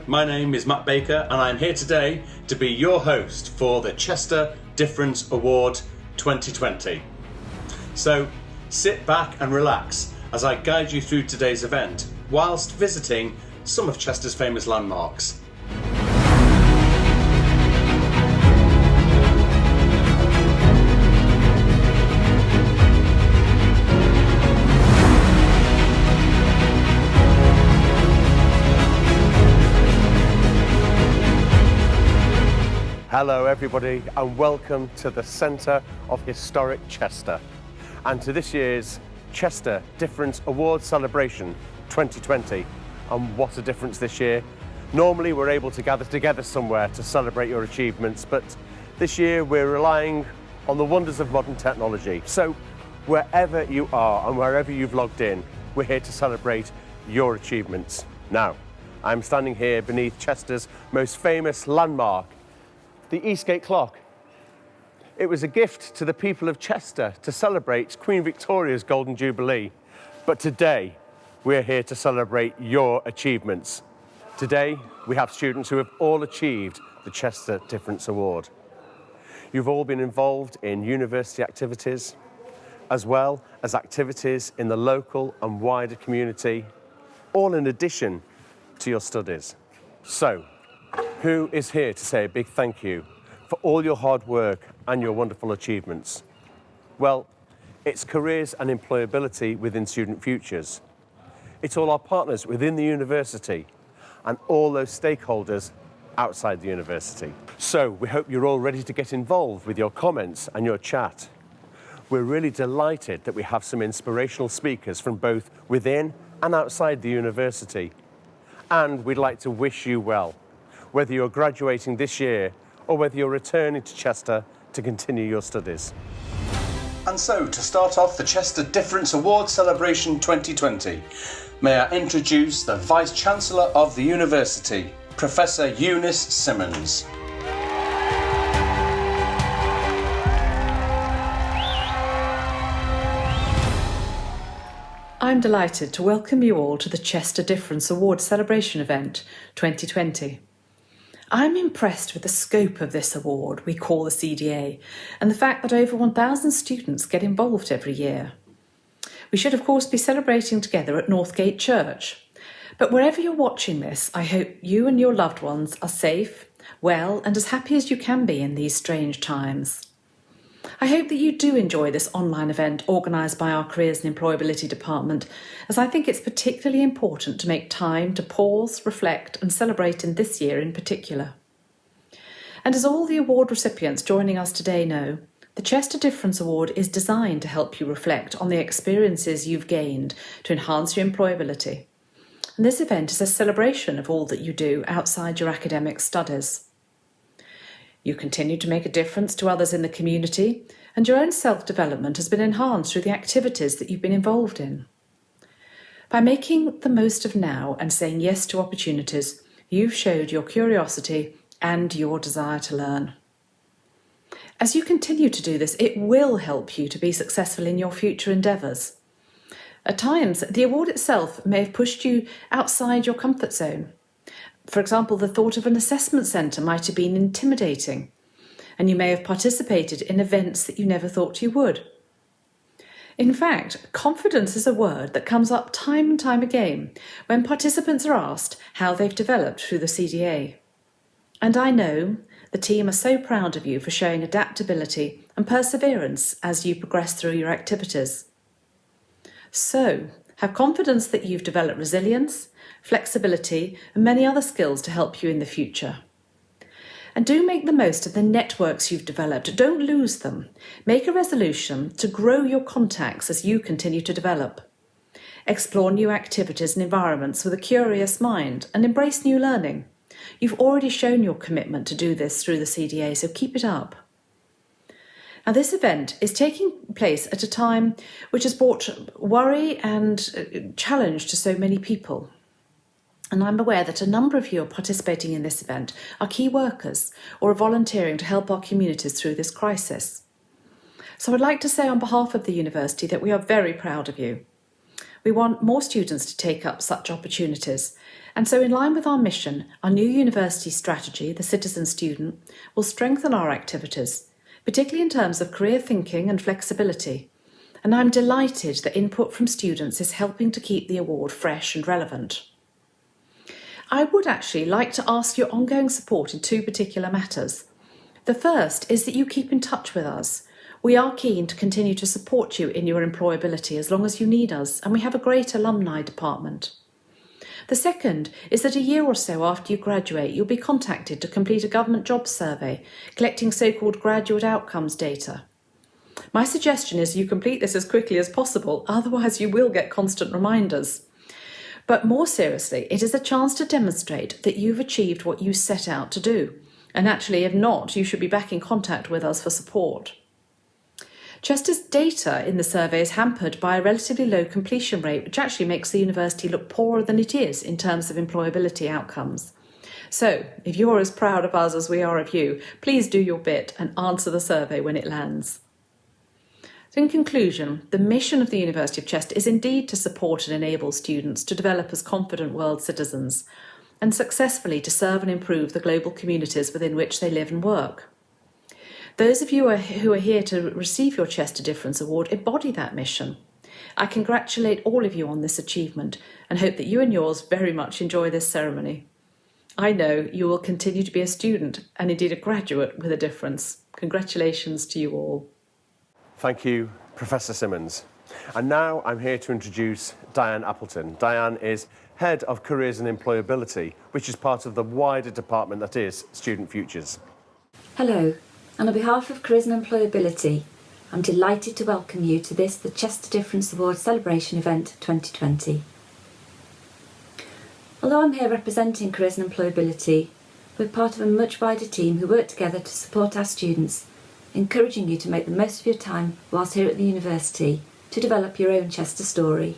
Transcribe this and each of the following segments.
my name is Matt Baker and I'm here today to be your host for the Chester Difference Award 2020. So sit back and relax as I guide you through today's event whilst visiting some of Chester's famous landmarks. Hello everybody and welcome to the centre of historic Chester and to this year's Chester Difference Award Celebration 2020. And what a difference this year. Normally we're able to gather together somewhere to celebrate your achievements, but this year we're relying on the wonders of modern technology. So wherever you are and wherever you've logged in, we're here to celebrate your achievements. Now, I'm standing here beneath Chester's most famous landmark, the Eastgate Clock. It was a gift to the people of Chester to celebrate Queen Victoria's Golden Jubilee. But today, we're here to celebrate your achievements. Today, we have students who have all achieved the Chester Difference Award. You've all been involved in university activities, as well as activities in the local and wider community, all in addition to your studies. So, who is here to say a big thank you for all your hard work and your wonderful achievements? Well, it's careers and employability within Student Futures. It's all our partners within the university and all those stakeholders outside the university. So we hope you're all ready to get involved with your comments and your chat. We're really delighted that we have some inspirational speakers from both within and outside the university. And we'd like to wish you well, whether you're graduating this year or whether you're returning to Chester to continue your studies. And so, to start off the Chester Difference Award Celebration 2020, may I introduce the Vice-Chancellor of the University, Professor Eunice Simmons. I'm delighted to welcome you all to the Chester Difference Award Celebration event 2020. I'm impressed with the scope of this award we call the CDA and the fact that over 1,000 students get involved every year. We should of course be celebrating together at Northgate Church, but wherever you're watching this, I hope you and your loved ones are safe, well and as happy as you can be in these strange times. I hope that you do enjoy this online event organised by our Careers and Employability Department, as I think it's particularly important to make time to pause, reflect and celebrate in this year in particular. And as all the award recipients joining us today know, the Chester Difference Award is designed to help you reflect on the experiences you've gained to enhance your employability. And this event is a celebration of all that you do outside your academic studies. You continue to make a difference to others in the community, and your own self-development has been enhanced through the activities that you've been involved in. By making the most of now and saying yes to opportunities, you've showed your curiosity and your desire to learn. As you continue to do this, it will help you to be successful in your future endeavours. At times, the award itself may have pushed you outside your comfort zone. For example, the thought of an assessment centre might have been intimidating, and you may have participated in events that you never thought you would. In fact, confidence is a word that comes up time and time again when participants are asked how they've developed through the CDA. And I know the team are so proud of you for showing adaptability and perseverance as you progress through your activities. So, have confidence that you've developed resilience, flexibility and many other skills to help you in the future. And do make the most of the networks you've developed. Don't lose them. Make a resolution to grow your contacts as you continue to develop. Explore new activities and environments with a curious mind and embrace new learning. You've already shown your commitment to do this through the CDA, so keep it up. Now, this event is taking place at a time which has brought worry and challenge to so many people. And I'm aware that a number of you are participating in this event are key workers or are volunteering to help our communities through this crisis. So I'd like to say on behalf of the university that we are very proud of you. We want more students to take up such opportunities, And so, in line with our mission, our new university strategy, the Citizen Student, will strengthen our activities, particularly in terms of career thinking and flexibility. And I'm delighted that input from students is helping to keep the award fresh and relevant. I would actually like to ask your ongoing support in two particular matters. The first is that you keep in touch with us. We are keen to continue to support you in your employability as long as you need us, and we have a great alumni department. The second is that a year or so after you graduate, you'll be contacted to complete a government jobs survey, collecting so-called graduate outcomes data. My suggestion is you complete this as quickly as possible, otherwise you will get constant reminders. But more seriously, it is a chance to demonstrate that you've achieved what you set out to do. And actually, if not, you should be back in contact with us for support. Chester's data in the survey is hampered by a relatively low completion rate, which actually makes the university look poorer than it is in terms of employability outcomes. So, if you're as proud of us as we are of you, please do your bit and answer the survey when it lands. So in conclusion, the mission of the University of Chester is indeed to support and enable students to develop as confident world citizens and successfully to serve and improve the global communities within which they live and work. Those of you who are here to receive your Chester Difference Award embody that mission. I congratulate all of you on this achievement and hope that you and yours very much enjoy this ceremony. I know you will continue to be a student and indeed a graduate with a difference. Congratulations to you all. Thank you, Professor Simmons. And now I'm here to introduce Diane Appleton. Diane is Head of Careers and Employability, which is part of the wider department that is Student Futures. Hello, and on behalf of Careers and Employability, I'm delighted to welcome you to this, the Chester Difference Award Celebration event 2020. Although I'm here representing Careers and Employability, we're part of a much wider team who work together to support our students, encouraging you to make the most of your time whilst here at the university to develop your own Chester story.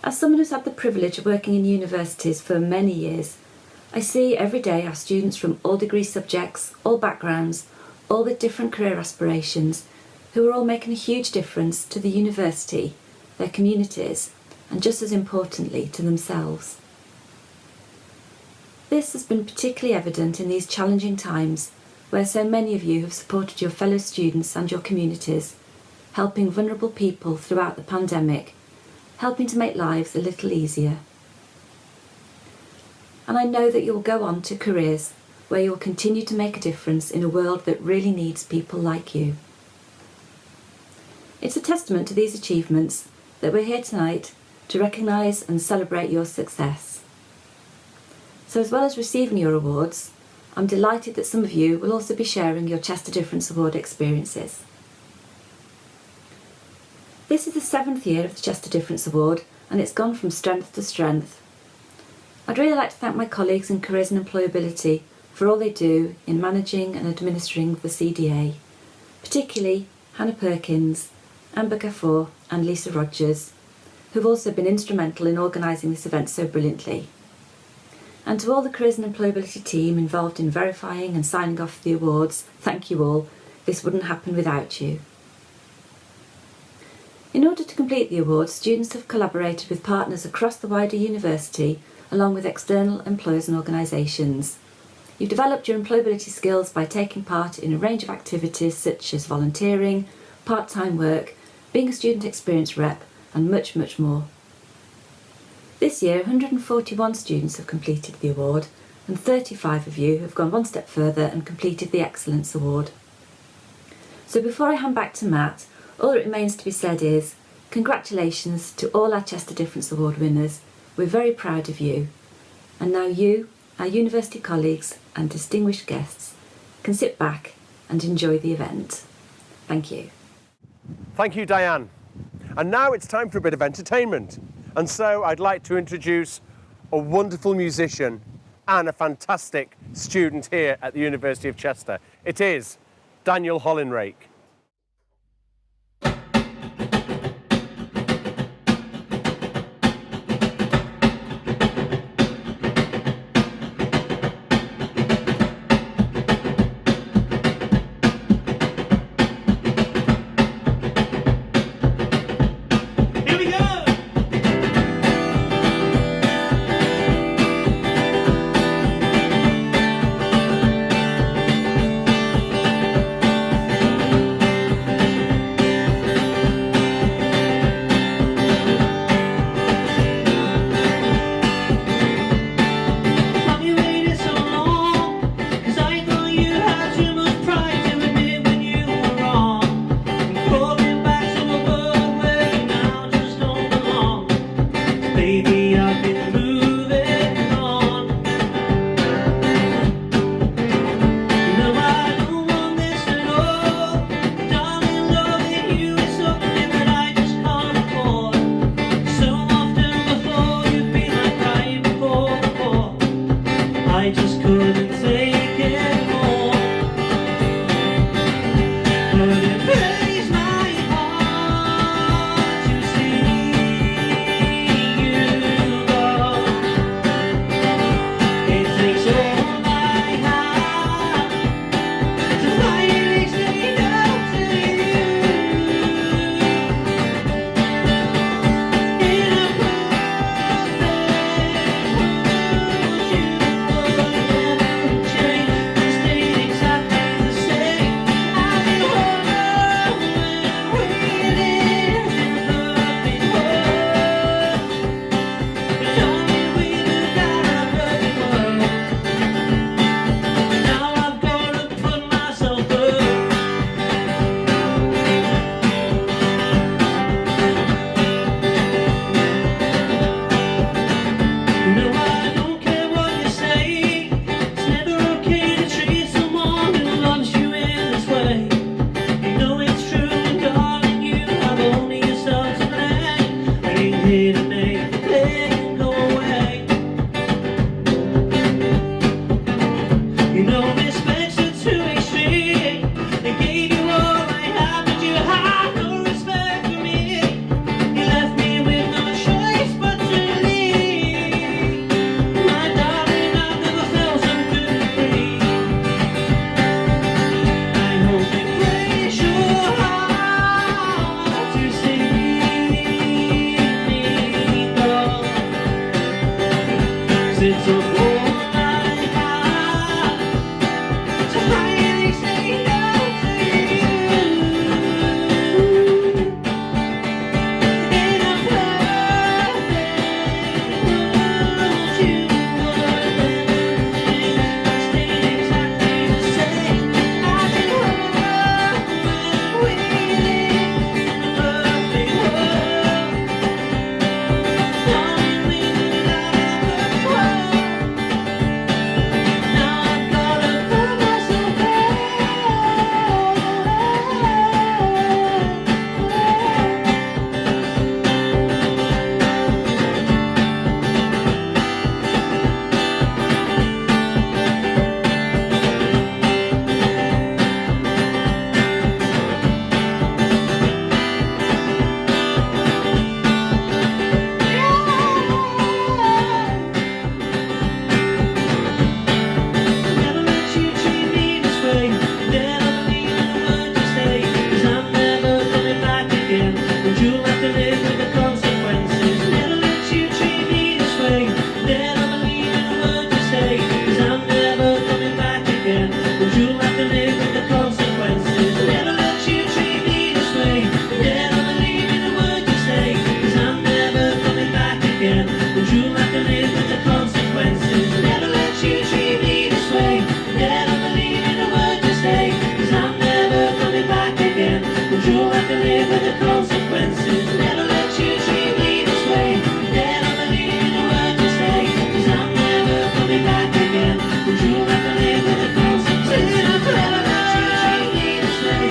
As someone who's had the privilege of working in universities for many years, I see every day our students from all degree subjects, all backgrounds, all with different career aspirations, who are all making a huge difference to the university, their communities, and just as importantly, to themselves. This has been particularly evident in these challenging times where so many of you have supported your fellow students and your communities, helping vulnerable people throughout the pandemic, helping to make lives a little easier. And I know that you'll go on to careers where you'll continue to make a difference in a world that really needs people like you. It's a testament to these achievements that we're here tonight to recognise and celebrate your success. So as well as receiving your awards, I'm delighted that some of you will also be sharing your Chester Difference Award experiences. This is the 7th year of the Chester Difference Award, and it's gone from strength to strength. I'd really like to thank my colleagues in Careers and Employability for all they do in managing and administering the CDA, particularly Hannah Perkins, Amber Gafford and Lisa Rogers, who've also been instrumental in organising this event so brilliantly. And to all the Careers and Employability team involved in verifying and signing off the awards, thank you all. This wouldn't happen without you. In order to complete the awards, students have collaborated with partners across the wider university, along with external employers and organisations. You've developed your employability skills by taking part in a range of activities such as volunteering, part-time work, being a student experience rep, and much, much more. This year, 141 students have completed the award, and 35 of you have gone one step further and completed the Excellence Award. So before I hand back to Matt, all that remains to be said is, congratulations to all our Chester Difference Award winners. We're very proud of you. And now you, our university colleagues and distinguished guests, can sit back and enjoy the event. Thank you. Thank you, Diane. And now it's time for a bit of entertainment. And so I'd like to introduce a wonderful musician and a fantastic student here at the University of Chester. It is Daniel Hollinrake. Here we go! I just couldn't take it more. But it breaks my heart to see you go. It takes all I have to finally say no to you. In a perfect world, you would never change and stay exactly the same. I've been wondering, waiting in a perfect world, but only we could have a perfect world. Now I've got to put myself first. No, I don't care what you say. It's never okay to treat someone who loves you in this way. You know it's true, darling, you have only yourself to blame. I ain't here to make the pain go away. You know respect's a two-way street. I gave you all I had, but you had no respect for me. You left me with no choice but to leave. My darling, I've never felt so good and free. I hope it breaks your heart to see me go. 'Cause it's a all I have to finally say no to you. In a perfect world, you would never change and stay exactly the same. I've been wondering, waiting in a perfect world, only we could have a perfect world. Now I've gotta put myself back. Never let you treat me this way. Never believe in a word you say, 'cause I'm never coming back again. And you'll have to live with the consequences. Never let you treat me this way. Never believe in a word you say, 'cause I'm never coming back again. And you'll have to live with the consequences. Never let you treat me this way. Never believe in a word you say, 'cause I'm never coming back again. And you'll have to live with the consequences. Never let you treat me this way. Never believe in a word you say, 'cause I'm never coming back again. And you'll have to live with the consequences. Never let you treat me this way. Never believe in a word you say, 'cause I'm never coming back again. And you'll have to live with the consequences. Never let you treat me this way.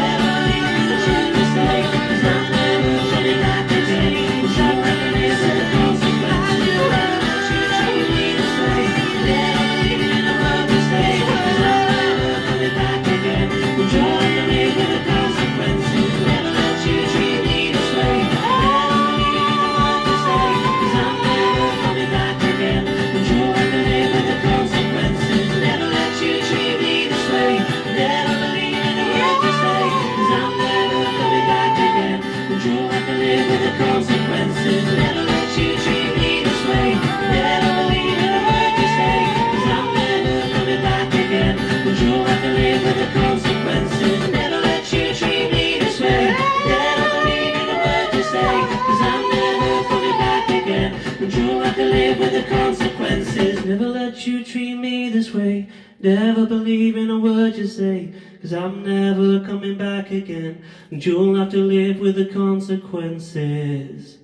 Never believe in a word you say, 'cause I'm never coming back again. And you'll have to live with the consequences. Never let you treat me this way. Never believe in a word you say, 'cause I'm never coming back again. And you'll have to live with the consequences. Never let you treat me this way. Never believe in a word you say, 'cause I'm never coming back again. And you'll have to live with the consequences. Never let you treat me this way. Never believe in a word you say, 'cause I'm never coming back again. And you'll have to live with the consequences. Never let you treat me this way. Never believe in a word you say, 'cause I'm never coming back again. And you'll have to live with the consequences. Never let you treat me this way. Never believe in a word you say, 'cause I'm never coming back again. And you'll have to live with the consequences. Never let you treat me this way. Never believe in a word you say, 'cause I'm never coming back again. And you'll have to live with the consequences.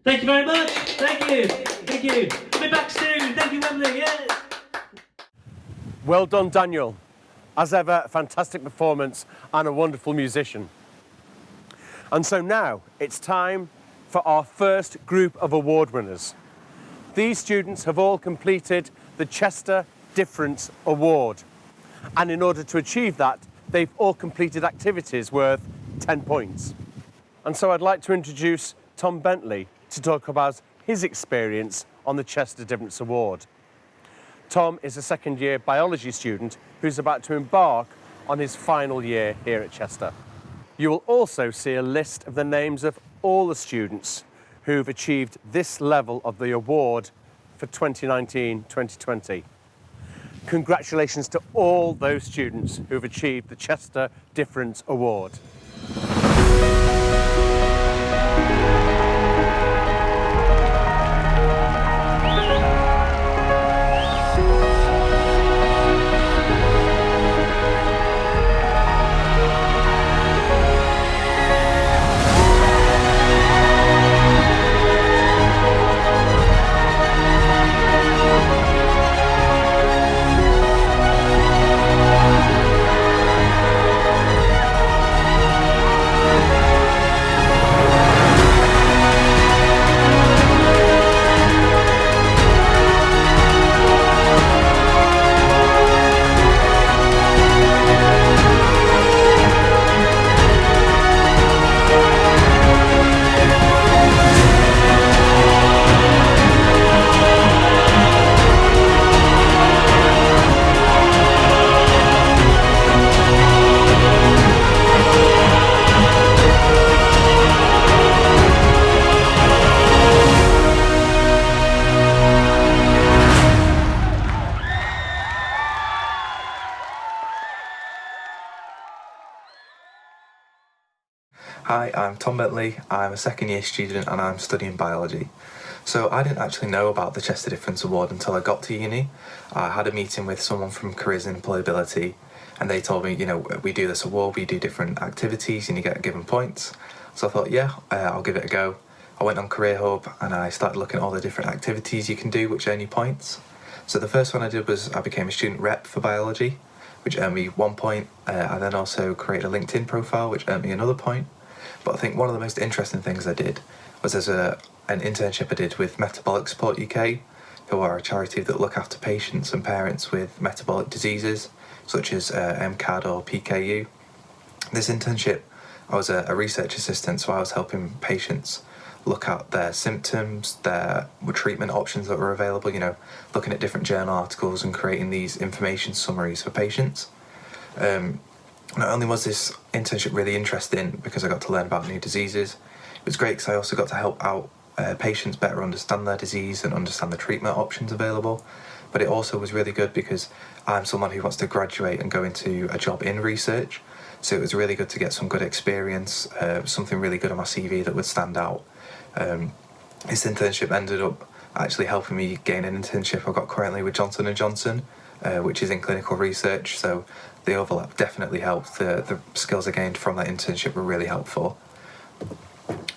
Thank you very much. Thank you. Thank you. I'll be back soon. Thank you, Wembley. Yeah. Well done, Daniel. As ever, a fantastic performance and a wonderful musician. And so now it's time for our first group of award winners. These students have all completed the Chester Difference Award. And in order to achieve that, they've all completed activities worth 10 points. And so I'd like to introduce Tom Bentley to talk about his experience on the Chester Difference Award. Tom is a second-year biology student who's about to embark on his final year here at Chester. You will also see a list of the names of all the students who've achieved this level of the award for 2019-2020. Congratulations to all those students who've achieved the Chester Difference Award. Hi, I'm Tom Bentley. I'm a second year student and I'm studying biology. So I didn't actually know about the Chester Difference Award until I got to uni. I had a meeting with someone from Careers and Employability and they told me, we do this award, we do different activities and you get given points. So I thought, I'll give it a go. I went on Career Hub and I started looking at all the different activities you can do which earn you points. So the first one I did was I became a student rep for biology, which earned me 1 point. I then also created a LinkedIn profile which earned me another point. But I think one of the most interesting things I did was there's an internship I did with Metabolic Support UK, who are a charity that look after patients and parents with metabolic diseases, such as MCAD or PKU. This internship, I was a research assistant, so I was helping patients look at their symptoms, their treatment options that were available, looking at different journal articles and creating these information summaries for patients. Not only was this internship really interesting because I got to learn about new diseases, it was great because I also got to help out patients better understand their disease and understand the treatment options available. But it also was really good because I'm someone who wants to graduate and go into a job in research. So it was really good to get some good experience, something really good on my CV that would stand out. This internship ended up actually helping me gain an internship I've got currently with Johnson & Johnson, which is in clinical research. So the overlap definitely helped. The skills I gained from that internship were really helpful.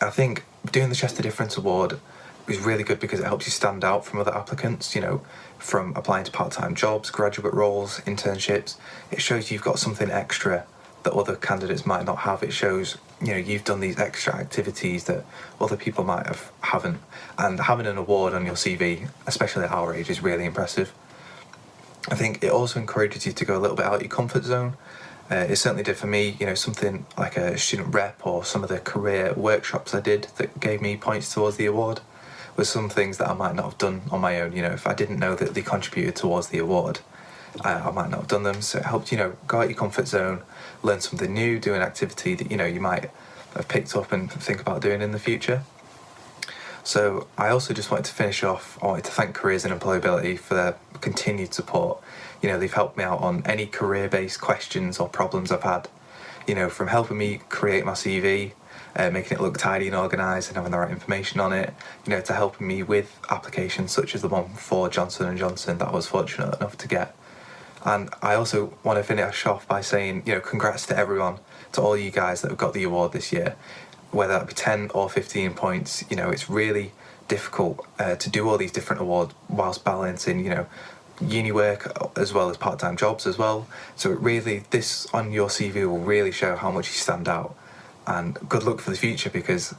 I think doing the Chester Difference Award was really good because it helps you stand out from other applicants, from applying to part-time jobs, graduate roles, internships. It shows you've got something extra that other candidates might not have. It shows, you've done these extra activities that other people haven't. And having an award on your CV, especially at our age, is really impressive. I think it also encourages you to go a little bit out of your comfort zone. It certainly did for me, something like a student rep or some of the career workshops I did that gave me points towards the award was some things that I might not have done on my own. If I didn't know that they contributed towards the award, I might not have done them. So it helped, go out your comfort zone, learn something new, do an activity that, you might have picked up and think about doing in the future. So I also just wanted to finish off, I wanted to thank Careers and Employability for their continued support. They've helped me out on any career-based questions or problems I've had, from helping me create my CV, making it look tidy and organised and having the right information on it, to helping me with applications such as the one for Johnson & Johnson that I was fortunate enough to get. And I also want to finish off by saying, congrats to everyone, to all you guys that have got the award this year. Whether that be 10 or 15 points, it's really difficult to do all these different awards whilst balancing, uni work as well as part-time jobs as well. So this on your CV will really show how much you stand out. And good luck for the future because,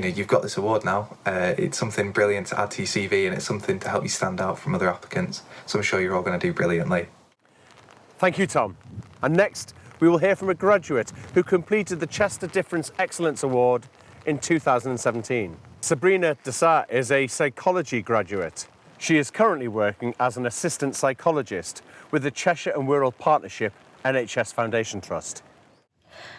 you've got this award now. It's something brilliant to add to your CV, and it's something to help you stand out from other applicants. So I'm sure you're all going to do brilliantly. Thank you, Tom. And next, we will hear from a graduate who completed the Chester Difference Excellence Award in 2017. Sabrina Dessart is a psychology graduate. She is currently working as an assistant psychologist with the Cheshire and Wirral Partnership NHS Foundation Trust.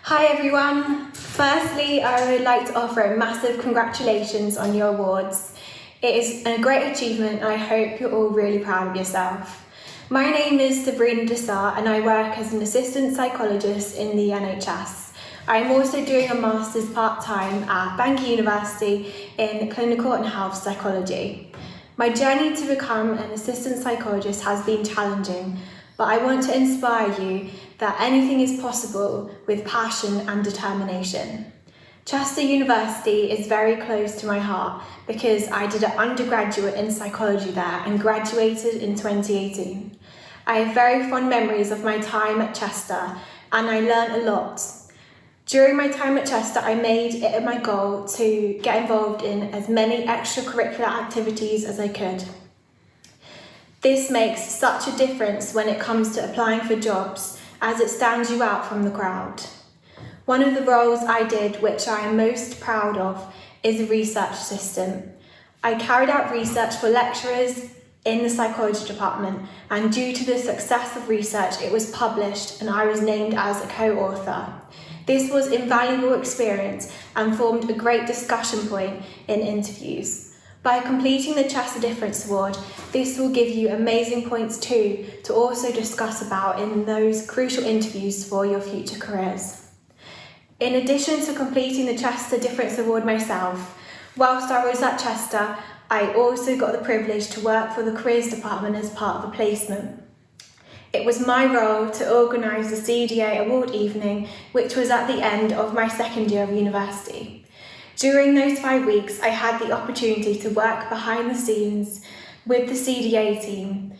Hi everyone. Firstly, I would like to offer a massive congratulations on your awards. It is a great achievement and I hope you're all really proud of yourself. My name is Sabrina Dessart and I work as an assistant psychologist in the NHS. I am also doing a master's part-time at Bangor University in clinical and health psychology. My journey to become an assistant psychologist has been challenging, but I want to inspire you that anything is possible with passion and determination. Chester University is very close to my heart because I did an undergraduate in psychology there and graduated in 2018. I have very fond memories of my time at Chester and I learned a lot. During my time at Chester, I made it my goal to get involved in as many extracurricular activities as I could. This makes such a difference when it comes to applying for jobs, as it stands you out from the crowd. One of the roles I did, which I am most proud of, is a research assistant. I carried out research for lecturers in the psychology department, and due to the success of research, it was published and I was named as a co-author. This was invaluable experience and formed a great discussion point in interviews. By completing the Chester Difference Award, this will give you amazing points too to also discuss about in those crucial interviews for your future careers. In addition to completing the Chester Difference Award myself, whilst I was at Chester, I also got the privilege to work for the Careers Department as part of a placement. It was my role to organise the CDA Award evening, which was at the end of my second year of university. During those 5 weeks, I had the opportunity to work behind the scenes with the CDA team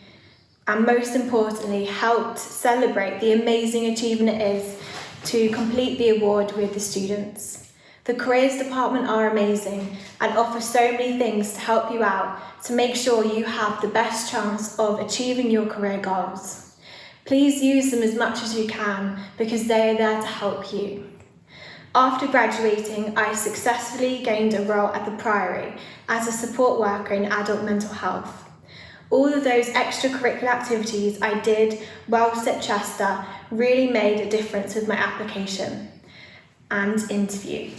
and most importantly, helped celebrate the amazing achievement it is to complete the award with the students. The Careers Department are amazing and offer so many things to help you out to make sure you have the best chance of achieving your career goals. Please use them as much as you can because they are there to help you. After graduating, I successfully gained a role at the Priory as a support worker in adult mental health. All of those extracurricular activities I did whilst at Chester really made a difference with my application and interview.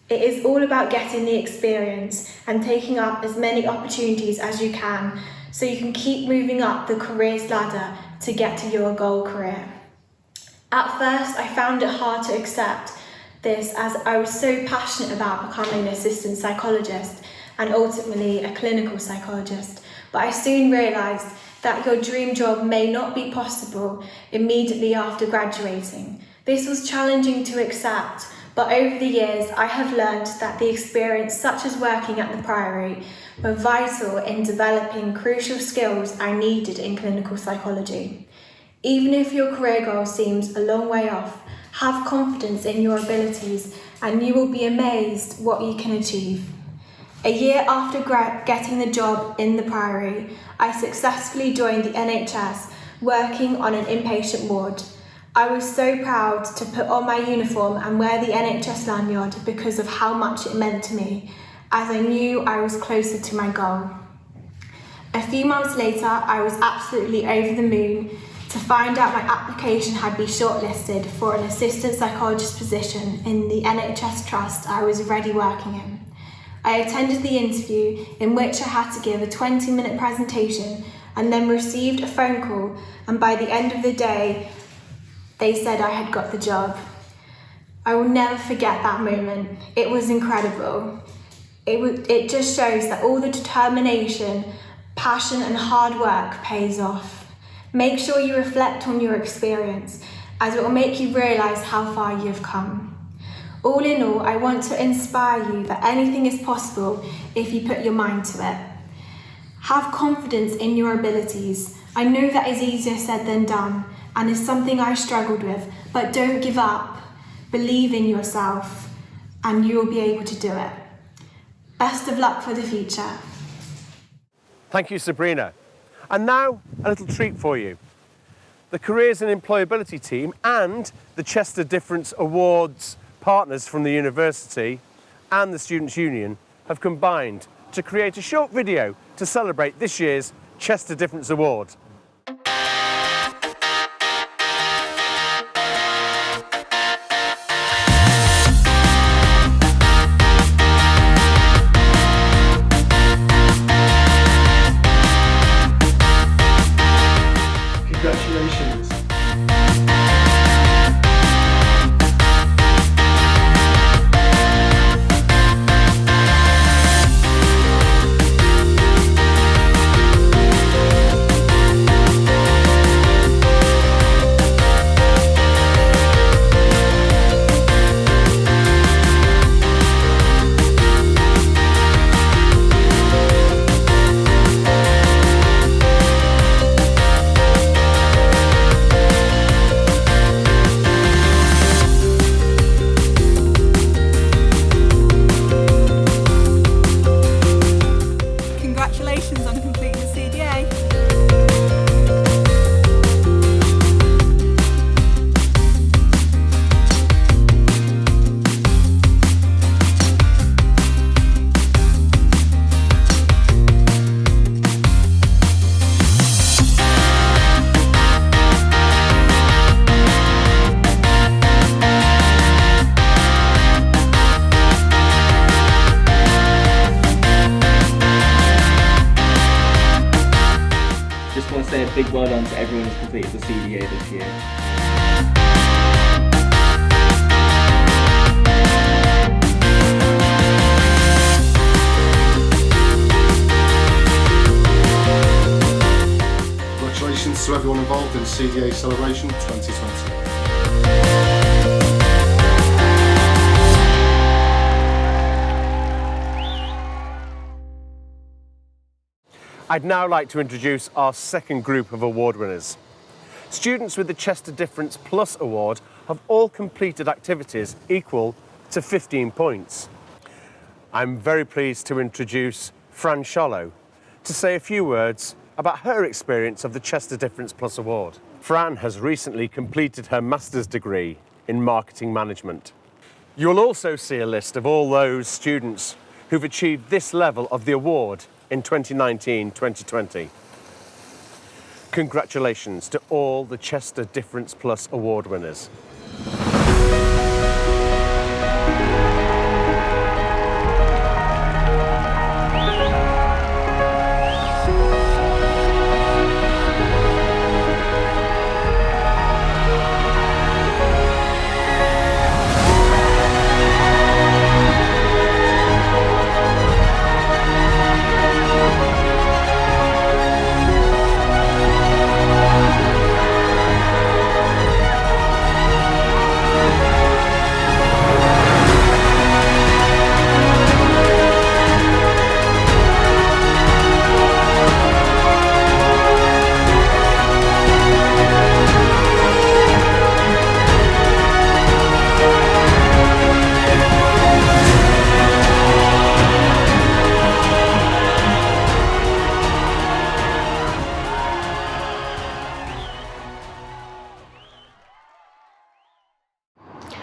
It is all about getting the experience and taking up as many opportunities as you can so you can keep moving up the careers ladder to get to your goal career. At first, I found it hard to accept this as I was so passionate about becoming an assistant psychologist and ultimately a clinical psychologist, but I soon realised that your dream job may not be possible immediately after graduating. This was challenging to accept, but over the years I have learned that the experience such as working at the Priory were vital in developing crucial skills I needed in clinical psychology. Even if your career goal seems a long way off, have confidence in your abilities and you will be amazed what you can achieve. A year after getting the job in the Priory, I successfully joined the NHS working on an inpatient ward. I was so proud to put on my uniform and wear the NHS lanyard because of how much it meant to me, as I knew I was closer to my goal. A few months later, I was absolutely over the moon to find out my application had been shortlisted for an assistant psychologist position in the NHS trust I was already working in. I attended the interview in which I had to give a 20-minute presentation and then received a phone call, and by the end of the day, they said I had got the job. I will never forget that moment. It was incredible. It just shows that all the determination, passion and hard work pays off. Make sure you reflect on your experience, as it will make you realise how far you have come. All in all, I want to inspire you that anything is possible if you put your mind to it. Have confidence in your abilities. I know that is easier said than done and is something I struggled with, but don't give up. Believe in yourself and you will be able to do it. Best of luck for the future. Thank you, Sabrina. And now, a little treat for you. The Careers and Employability team and the Chester Difference Awards partners from the university and the Students' Union have combined to create a short video to celebrate this year's Chester Difference Award. Congratulations. Congratulations on completing the CDA. Just want to say a big well done to everyone who's completed the CDA this year. Congratulations to everyone involved in CDA Celebration 2020. I'd now like to introduce our second group of award winners. Students with the Chester Difference Plus Award have all completed activities equal to 15 points. I'm very pleased to introduce Fran Shallow to say a few words about her experience of the Chester Difference Plus Award. Fran has recently completed her master's degree in marketing management. You'll also see a list of all those students who've achieved this level of the award in 2019-2020. Congratulations to all the Chester Difference Plus Award winners.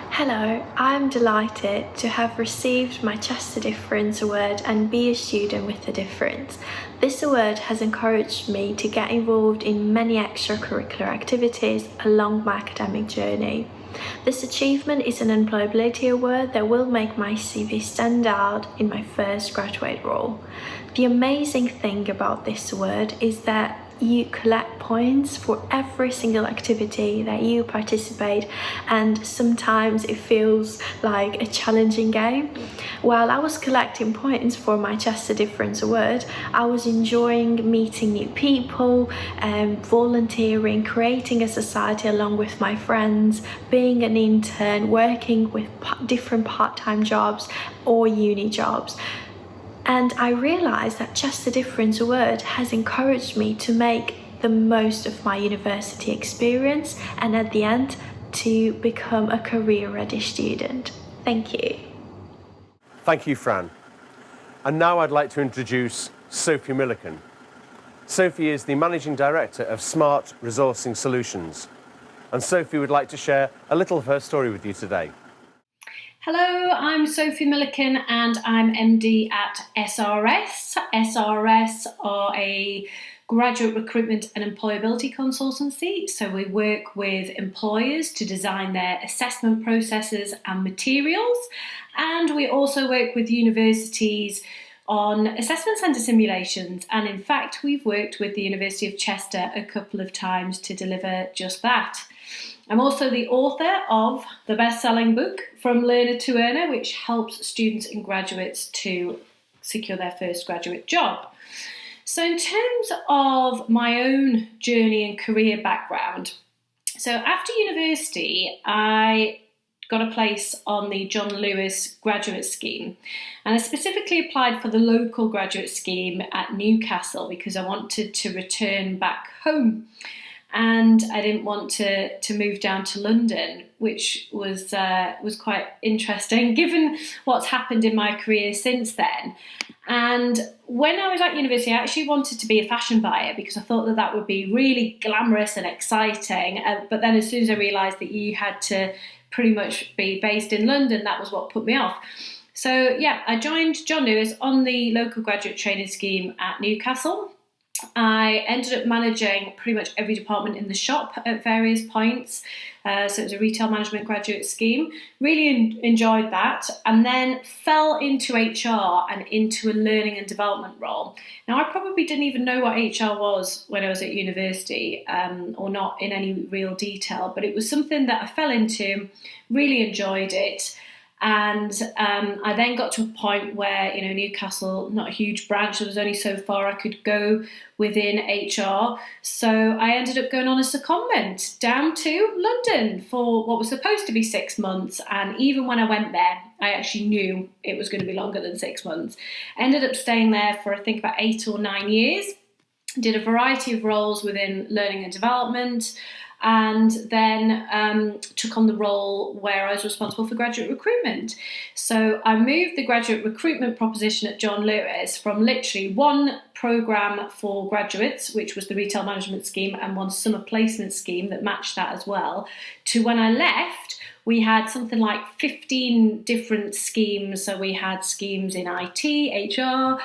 Hello, I'm delighted to have received my Chester Difference Award and be a student with a difference. This award has encouraged me to get involved in many extracurricular activities along my academic journey. This achievement is an employability award that will make my CV stand out in my first graduate role. The amazing thing about this award is that you collect points for every single activity that you participate, and sometimes it feels like a challenging game. While I was collecting points for my Chester Difference Award, I was enjoying meeting new people, volunteering, creating a society along with my friends, being an intern, working with different part-time jobs or uni jobs. And I realised that Chester Difference Award has encouraged me to make the most of my university experience and at the end to become a career-ready student. Thank you. Thank you, Fran. And now I'd like to introduce Sophie Milliken. Sophie is the Managing Director of Smart Resourcing Solutions. And Sophie would like to share a little of her story with you today. Hello, I'm Sophie Milliken and I'm MD at SRS. SRS are a graduate recruitment and employability consultancy. So we work with employers to design their assessment processes and materials. And we also work with universities on assessment centre simulations. And in fact, we've worked with the University of Chester a couple of times to deliver just that. I'm also the author of the best-selling book, From Learner to Earner, which helps students and graduates to secure their first graduate job. So in terms of my own journey and career background, so after university, I got a place on the John Lewis graduate scheme, and I specifically applied for the local graduate scheme at Newcastle because I wanted to return back home. And I didn't want to move down to London, which was quite interesting given what's happened in my career since then. And when I was at university, I actually wanted to be a fashion buyer because I thought that would be really glamorous and exciting. But then as soon as I realised that you had to pretty much be based in London, that was what put me off. So yeah, I joined John Lewis on the local graduate training scheme at Newcastle. I ended up managing pretty much every department in the shop at various points. So it was a retail management graduate scheme. Really enjoyed that, and then fell into HR and into a learning and development role. Now, I probably didn't even know what HR was when I was at university, or not in any real detail, but it was something that I fell into, really enjoyed it. And I then got to a point where, Newcastle, not a huge branch, there was only so far I could go within HR. So I ended up going on a secondment down to London for what was supposed to be 6 months. And even when I went there, I actually knew it was going to be longer than 6 months. I ended up staying there for, I think, about 8 or 9 years. Did a variety of roles within learning and development, and then took on the role where I was responsible for graduate recruitment. So I moved the graduate recruitment proposition at John Lewis from literally one programme for graduates, which was the retail management scheme, and one summer placement scheme that matched that as well, to when I left, we had something like 15 different schemes. So we had schemes in IT, HR,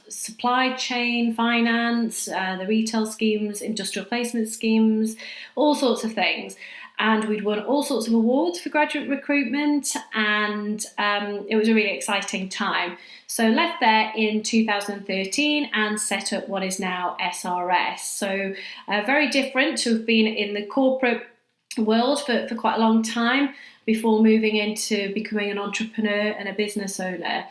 supply chain, finance, the retail schemes, industrial placement schemes, all sorts of things. And we'd won all sorts of awards for graduate recruitment, and it was a really exciting time. So left there in 2013 and set up what is now SRS. So very different to have been in the corporate world for quite a long time before moving into becoming an entrepreneur and a business owner.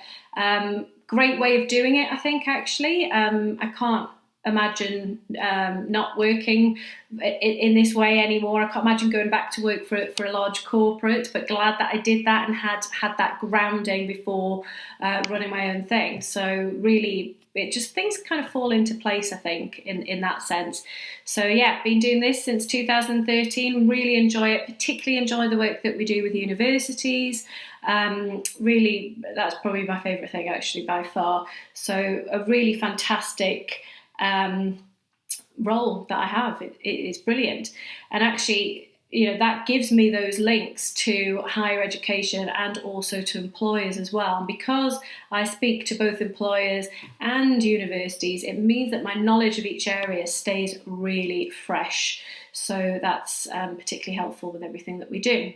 Great way of doing it, I think, actually. I can't imagine not working in this way anymore. I can't imagine going back to work for a large corporate, but glad that I did that and had that grounding before running my own thing. So really, it just, things kind of fall into place, I think, in that sense. So yeah, been doing this since 2013, really enjoy it, particularly enjoy the work that we do with universities. Really, that's probably my favourite thing actually by far. So a really fantastic role that I have. It's brilliant. And actually, that gives me those links to higher education and also to employers as well. And because I speak to both employers and universities, it means that my knowledge of each area stays really fresh. So that's particularly helpful with everything that we do.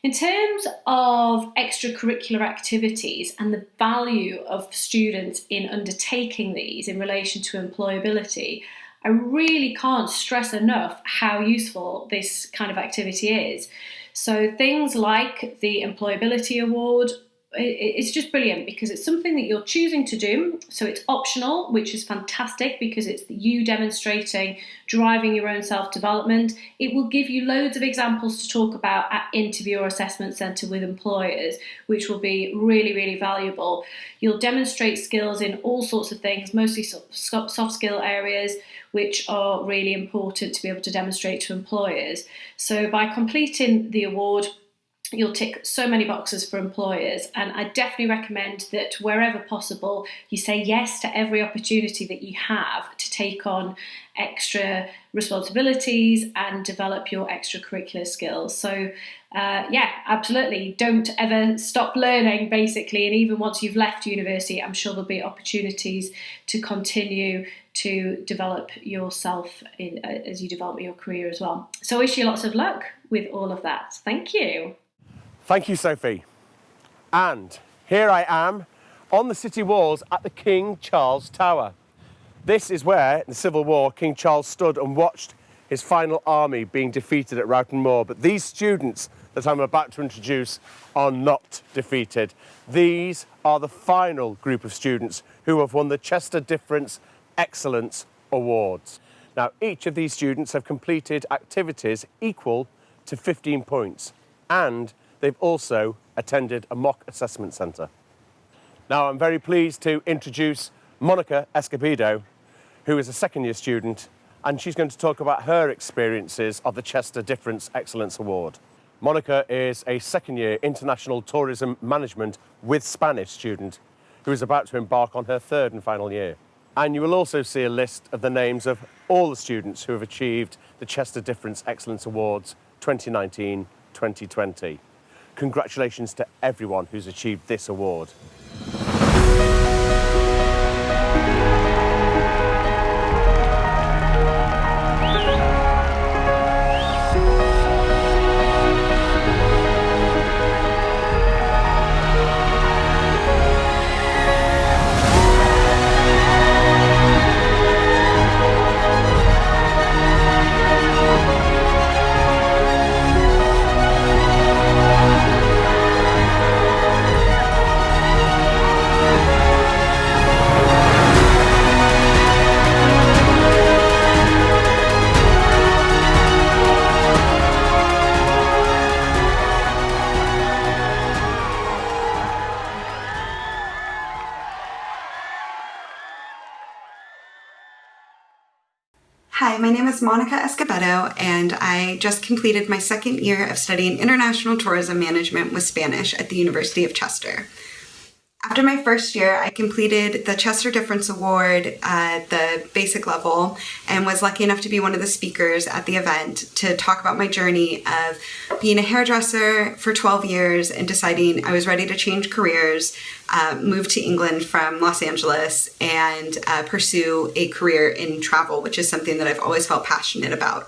In terms of extracurricular activities and the value of students in undertaking these in relation to employability, I really can't stress enough how useful this kind of activity is. So things like the Employability Award, it's just brilliant because it's something that you're choosing to do. So it's optional, which is fantastic because it's you demonstrating, driving your own self-development. It will give you loads of examples to talk about at interview or assessment centre with employers, which will be really, really valuable. You'll demonstrate skills in all sorts of things, mostly soft skill areas, which are really important to be able to demonstrate to employers. So by completing the award, you'll tick so many boxes for employers, and I definitely recommend that wherever possible you say yes to every opportunity that you have to take on extra responsibilities and develop your extracurricular skills. So yeah, absolutely, don't ever stop learning, basically, and even once you've left university, I'm sure there'll be opportunities to continue to develop yourself as you develop your career as well. So I wish you lots of luck with all of that. Thank you. Thank you, Sophie. And here I am on the city walls at the King Charles Tower. This is where, in the Civil War, King Charles stood and watched his final army being defeated at Rowton Moor. But these students that I'm about to introduce are not defeated. These are the final group of students who have won the Chester Difference Excellence Awards. Now, each of these students have completed activities equal to 15 points, and they've also attended a mock assessment centre. Now, I'm very pleased to introduce Monica Escobedo, who is a second-year student, and she's going to talk about her experiences of the Chester Difference Excellence Award. Monica is a second-year International Tourism Management with Spanish student who is about to embark on her third and final year. And you will also see a list of the names of all the students who have achieved the Chester Difference Excellence Awards 2019-2020. Congratulations to everyone who's achieved this award. Hi, my name is Monica Escobedo, and I just completed my second year of studying International Tourism Management with Spanish at the University of Chester. After my first year, I completed the Chester Difference Award at the basic level and was lucky enough to be one of the speakers at the event to talk about my journey of being a hairdresser for 12 years and deciding I was ready to change careers, move to England from Los Angeles, and pursue a career in travel, which is something that I've always felt passionate about.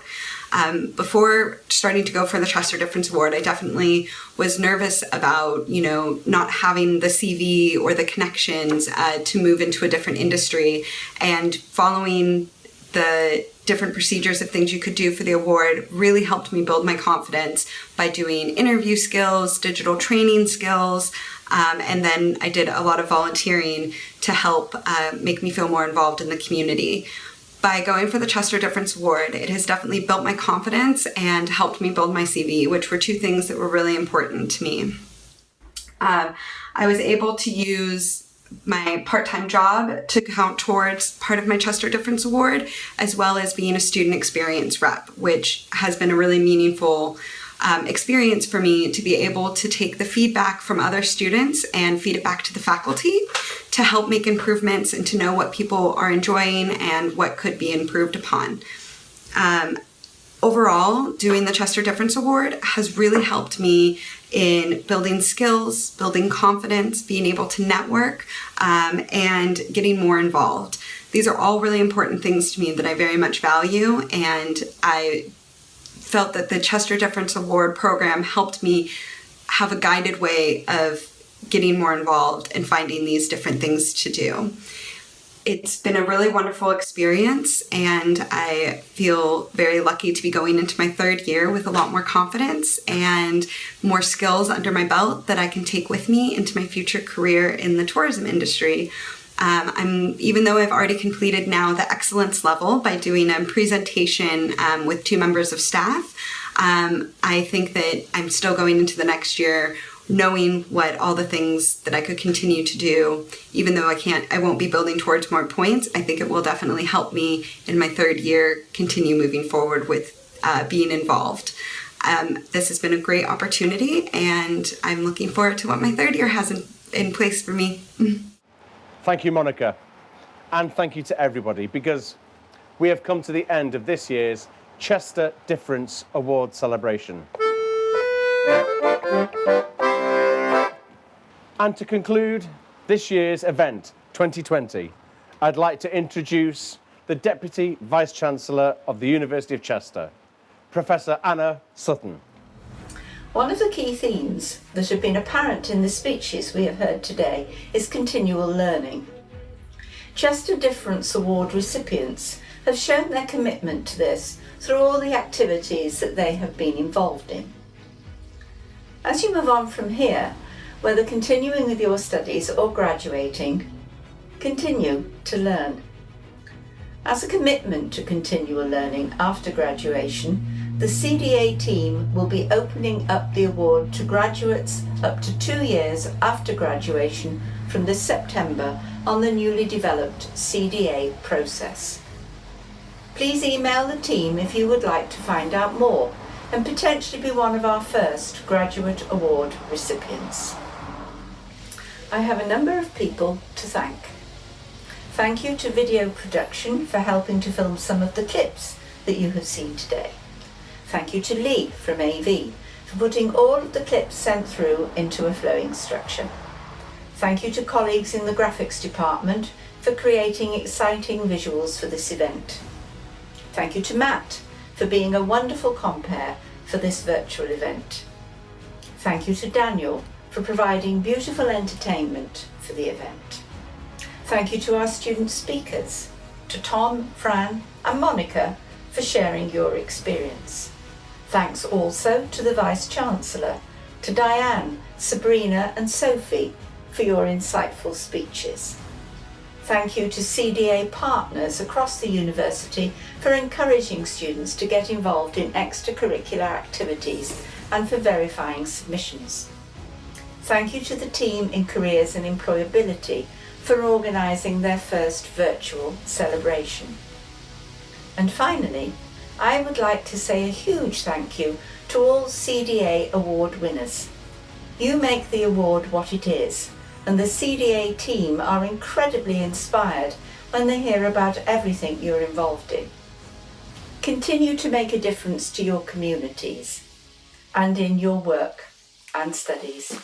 Before starting to go for the Chester Difference Award, I definitely was nervous about, not having the CV or the connections to move into a different industry, and following the different procedures of things you could do for the award really helped me build my confidence by doing interview skills, digital training skills, and then I did a lot of volunteering to help make me feel more involved in the community. By going for the Chester Difference Award, it has definitely built my confidence and helped me build my CV, which were two things that were really important to me. I was able to use my part-time job to count towards part of my Chester Difference Award, as well as being a student experience rep, which has been a really meaningful experience for me to be able to take the feedback from other students and feed it back to the faculty to help make improvements and to know what people are enjoying and what could be improved upon. Overall, doing the Chester Difference Award has really helped me in building skills, building confidence, being able to network, and getting more involved. These are all really important things to me that I very much value, and I felt that the Chester Difference Award program helped me have a guided way of getting more involved and finding these different things to do. It's been a really wonderful experience, and I feel very lucky to be going into my third year with a lot more confidence and more skills under my belt that I can take with me into my future career in the tourism industry. Even though I've already completed now the excellence level by doing a presentation with 2 members of staff, I think that I'm still going into the next year knowing what all the things that I could continue to do. Even though I won't be building towards more points, I think it will definitely help me in my third year continue moving forward with being involved. This has been a great opportunity, and I'm looking forward to what my third year has in place for me. Thank you, Monica. And thank you to everybody, because we have come to the end of this year's Chester Difference Award celebration. And to conclude this year's event, 2020, I'd like to introduce the Deputy Vice-Chancellor of the University of Chester, Professor Anna Sutton. One of the key themes that have been apparent in the speeches we have heard today is continual learning. Chester Difference Award recipients have shown their commitment to this through all the activities that they have been involved in. As you move on from here, whether continuing with your studies or graduating, continue to learn. As a commitment to continual learning after graduation, the CDA team will be opening up the award to graduates up to 2 years after graduation from this September on the newly developed CDA process. Please email the team if you would like to find out more and potentially be one of our first graduate award recipients. I have a number of people to thank. Thank you to Video Production for helping to film some of the clips that you have seen today. Thank you to Lee from AV for putting all of the clips sent through into a flowing structure. Thank you to colleagues in the graphics department for creating exciting visuals for this event. Thank you to Matt for being a wonderful compere for this virtual event. Thank you to Daniel for providing beautiful entertainment for the event. Thank you to our student speakers, to Tom, Fran and Monica for sharing your experience. Thanks also to the Vice-Chancellor, to Diane, Sabrina and Sophie for your insightful speeches. Thank you to CDA partners across the university for encouraging students to get involved in extracurricular activities and for verifying submissions. Thank you to the team in Careers and Employability for organising their first virtual celebration. And finally, I would like to say a huge thank you to all CDA award winners. You make the award what it is, and the CDA team are incredibly inspired when they hear about everything you're involved in. Continue to make a difference to your communities and in your work and studies.